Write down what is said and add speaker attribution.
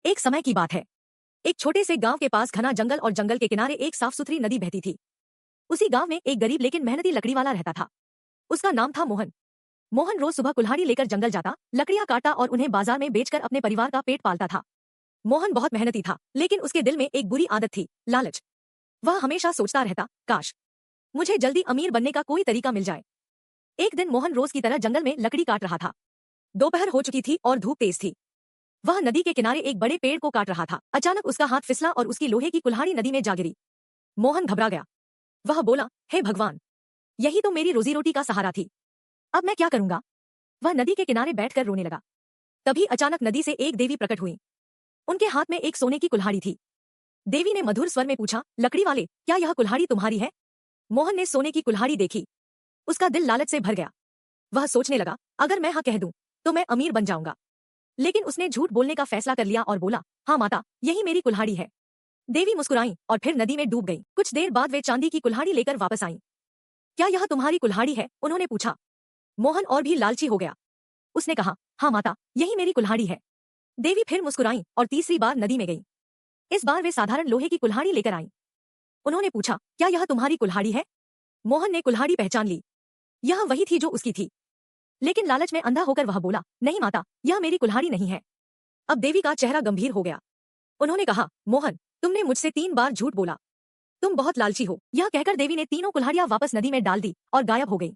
Speaker 1: एक समय की बात है। एक छोटे से गांव के पास घना जंगल और जंगल के किनारे एक साफ सुथरी नदी बहती थी। उसी गांव में एक गरीब लेकिन मेहनती लकड़ी वाला रहता था। उसका नाम था मोहन। मोहन रोज सुबह कुल्हाड़ी लेकर जंगल जाता, लकड़ियां काटता और उन्हें बाजार में बेचकर अपने परिवार का पेट पालता था। मोहन बहुत मेहनती था, लेकिन उसके दिल में एक बुरी आदत थी, लालच। वह हमेशा सोचता रहता, काश मुझे जल्दी अमीर बनने का कोई तरीका मिल जाए। एक दिन मोहन रोज की तरह जंगल में लकड़ी काट रहा था। दोपहर हो चुकी थी और धूप तेज थी। वह नदी के किनारे एक बड़े पेड़ को काट रहा था। अचानक उसका हाथ फिसला और उसकी लोहे की कुल्हाड़ी नदी में जा गिरी। मोहन घबरा गया। वह बोला, हे भगवान, यही तो मेरी रोजी रोटी का सहारा थी। अब मैं क्या करूंगा? वह नदी के किनारे बैठकर रोने लगा। तभी अचानक नदी से एक देवी प्रकट हुई। उनके हाथ में एक सोने की कुल्हाड़ी थी। देवी ने मधुर स्वर में पूछा, लकड़ी वाले, क्या यह कुल्हाड़ी तुम्हारी है? मोहन ने सोने की कुल्हाड़ी देखी। उसका दिल लालच से भर गया। वह सोचने लगा, अगर मैं हाँ कह दूं तो मैं अमीर बन जाऊंगा। लेकिन उसने झूठ बोलने का फैसला कर लिया और बोला, हाँ माता, यही मेरी कुल्हाड़ी है। देवी मुस्कुराई और फिर नदी में डूब गई। कुछ देर बाद वे चांदी की कुल्हाड़ी लेकर वापस आईं। क्या यह तुम्हारी कुल्हाड़ी है? उन्होंने पूछा। मोहन और भी लालची हो गया। उसने कहा, हाँ माता, यही मेरी कुल्हाड़ी है। देवी फिर मुस्कुराई और तीसरी बार नदी में गई। इस बार वे साधारण लोहे की कुल्हाड़ी लेकर आईं। उन्होंने पूछा, क्या यह तुम्हारी कुल्हाड़ी है? मोहन ने कुल्हाड़ी पहचान ली। यह वही थी जो उसकी थी। लेकिन लालच में अंधा होकर वह बोला, नहीं माता, यह मेरी कुल्हाड़ी नहीं है। अब देवी का चेहरा गंभीर हो गया। उन्होंने कहा, मोहन, तुमने मुझसे 3 बार झूठ बोला। तुम बहुत लालची हो। यह कहकर देवी ने तीनों कुल्हाड़ियां वापस नदी में डाल दी और गायब हो गई।